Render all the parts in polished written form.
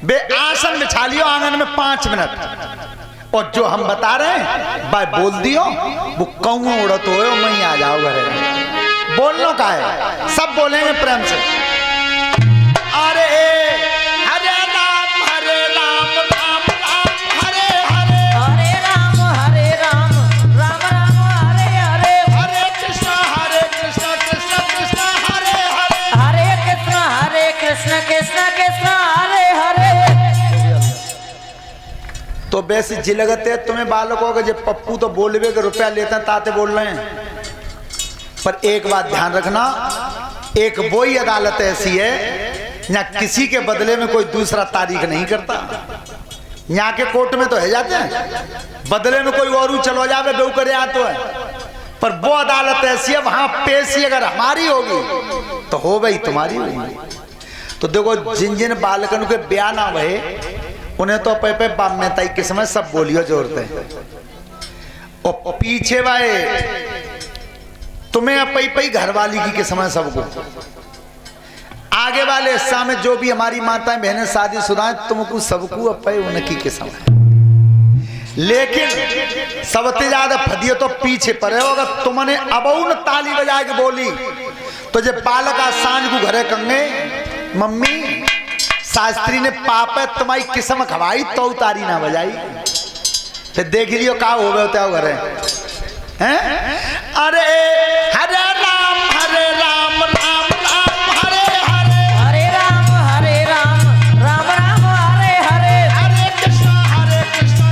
बे आसन बिछा लियो आंगन में 5 मिनट, और जो हम बता रहे हैं भाई बोल दियो, वो कौआ उड़त हो मैं आ जाओ घरे। बोलनो का है, सब बोलेंगे प्रेम से। अरे हरे राम राम राम हरे हरे, हरे राम राम राम हरे हरे, हरे कृष्ण कृष्ण कृष्ण हरे हरे, हरे कृष्ण कृष्ण कृष्ण हरे हरे। तो वैसे जिलगते तुम्हें बालकों के जो पप्पू तो बोलवे के रुपया लेते हैं ताते बोल रहे हैं। पर एक बात ध्यान रखना, एक वही अदालत ऐसी है यहाँ किसी के बदले में कोई दूसरा तारीख नहीं करता। यहाँ के कोर्ट में तो है जाते हैं, बदले में कोई और चलो जावे बेऊ करे आ तो है, पर वो अदालत ऐसी है वहां पेशी अगर हमारी होगी तो हो गई तुम्हारी होगी। तो देखो जिन जिन बालकन के ब्याह ना भये उन्हें तो पे बाम में तई किस्म सब बोलियो जोड़ते हैं, और पीछे भाई तुम्हें पई घरवाली की किस्म सबको, आगे वाले हिस्सा में जो भी हमारी माताएं बहनें शादीशुदा हैं तुमको सबको अपे उनकी किस्म है। लेकिन सबसे ज्यादा फदियो तो पीछे पड़े होगा। तुमने अबउन ताली बजा के बोली तो जब बालक आज सांझ को घरे कंगे मम्मी शास्त्री ने पाप है तुम्हारी किस्म खवाई तो उतारी ना बजाई, फिर देख लियो का हो गए होते घरे हैं। अरे हरे राम राम राम हरे हरे, हरे राम राम राम हरे हरे, हरे कृष्ण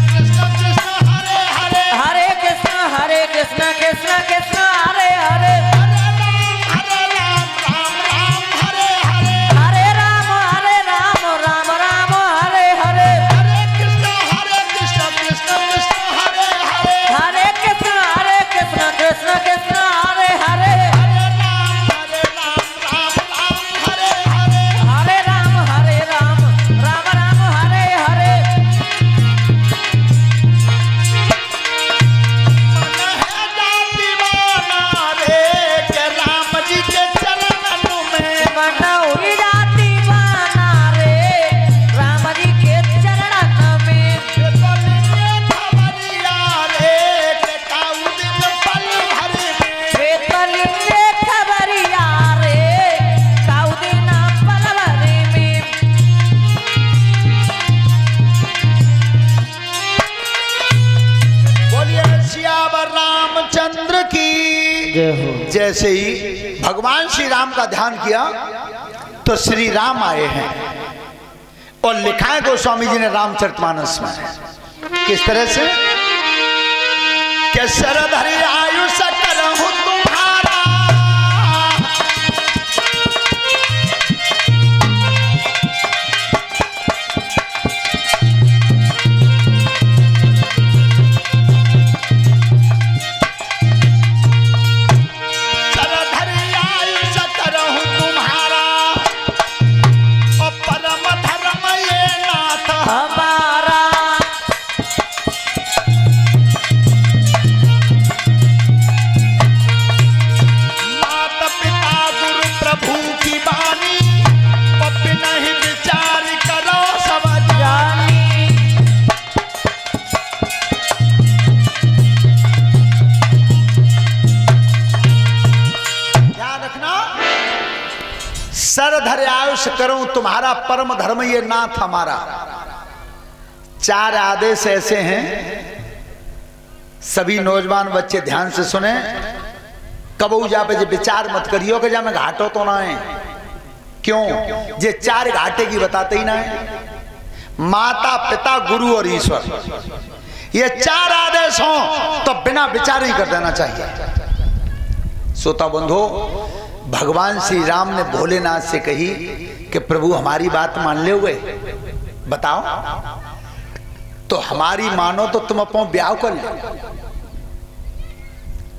कृष्ण कृष्ण हरे हरे, हरे कृष्ण कृष्ण कृष्ण हरे हरे, हरे राम राम हरे हरे, हरे राम राम हरे हरे, हरे कृष्ण कृष्ण कृष्ण हरे हरे, हरे कृष्ण कृष्ण कृष्ण हरे हरे, हरे राम हरे हरे, हरे राम राम हरे हरे। मन है दीवाना रे के राम जी के चरणों में, बनौरी जाति बना रे राम जी के चरण में, खबरिया रे के काऊ दिन पल भर में, बेतलिंगे खबरिया रे काउदिना पलवरे में। बोलिए सियावर रामचंद्र की। जैसे ही भगवान श्री राम का ध्यान किया तो श्री राम आए हैं, और लिखा है गोस्वामी जी ने रामचरितमानस में किस तरह से कि शरधरि आयुष करहु तुम्हारा, शरधरि आयुष करहु तुम्हारा, और परम धर्म ये नाथ हमारा माता पिता गुरु प्रभु की बानी, पप्पी नहीं विचार करो सब जानी। ध्यान रखना, सरधर आयुष करूं तुम्हारा, परम धर्म ये नाथ हमारा। 4 आदेश ऐसे हैं, सभी नौजवान बच्चे ध्यान से सुने। कबू जा पे विचार मत करियो कि जा मैं घाटो तो ना है, क्यों जे 4 घाटे की बताते ही ना है। माता पिता गुरु और ईश्वर, ये 4 आदेश हों तो बिना विचार ही कर देना चाहिए। श्रोता बंधु, भगवान श्री राम ने भोलेनाथ से कही कि प्रभु हमारी बात मान ले हुए बताओ, तो हमारी मानो तो तुम अपना ब्याह कर लो।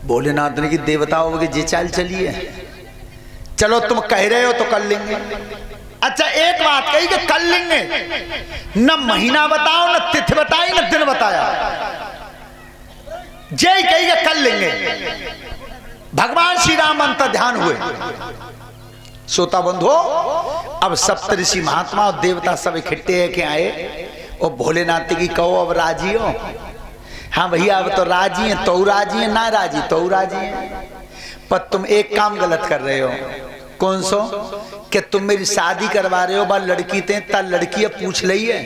भोलेनाथ ने कि देवताओं की जे चाल चलिए, चलो तुम कह रहे हो तो कर लेंगे। अच्छा एक बात कही कि कर लेंगे, न महीना बताओ, न तिथि बताई, न दिन बताया, जय कही कि कर लेंगे। भगवान श्री राम अंतर ध्यान हुए, श्रोता बंधो, अब सप्तऋषि महात्मा और देवता सब इकट्ठे है के आए और भोलेनाथ की कहो अब राजी हो? हाँ भैया अब तो राजी है, तो राजी है, ना राजी तो राजी है। पर तुम एक काम गलत कर रहे हो। कौन सो? कि तुम मेरी शादी करवा रहे हो बा लड़की ते ता लड़की पूछ ली है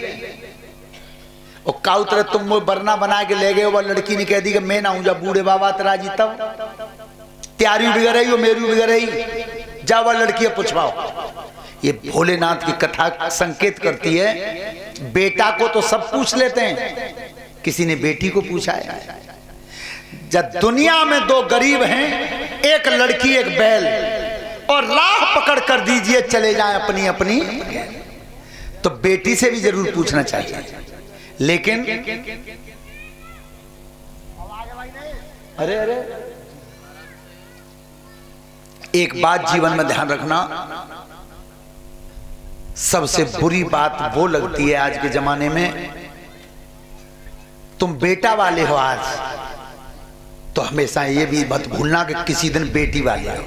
और काउ तरह तुम वो बरना बना के ले गए हो, लड़की ने कह दी कि मैं ना हूं, जब बूढ़े बाबा राजी तब त्यारी बिगड़ रही हो, मेरी बिगड़ रही, जा वह लड़की पूछवाओ। ये भोलेनाथ की कथा संकेत करती है बेटा को तो सब पूछ लेते हैं, किसी ने बेटी को पूछा है। जब दुनिया में दो गरीब हैं, एक लड़की एक बैल, और राह पकड़ कर दीजिए चले जाएं अपनी अपनी, तो बेटी से भी जरूर पूछना चाहिए। लेकिन अरे अरे एक बात जीवन में ध्यान रखना, सबसे बुरी बात वो लगती है आज के जमाने में, तुम बेटा वाले हो आज तो हमेशा ये भी मत भूलना कि किसी दिन बेटी वाले हो।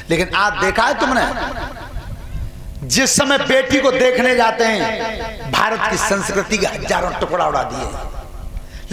लेकिन आज देखा है तुमने, जिस समय बेटी को देखने जाते हैं भारत की संस्कृति के हजारों टुकड़ा उड़ा दिए।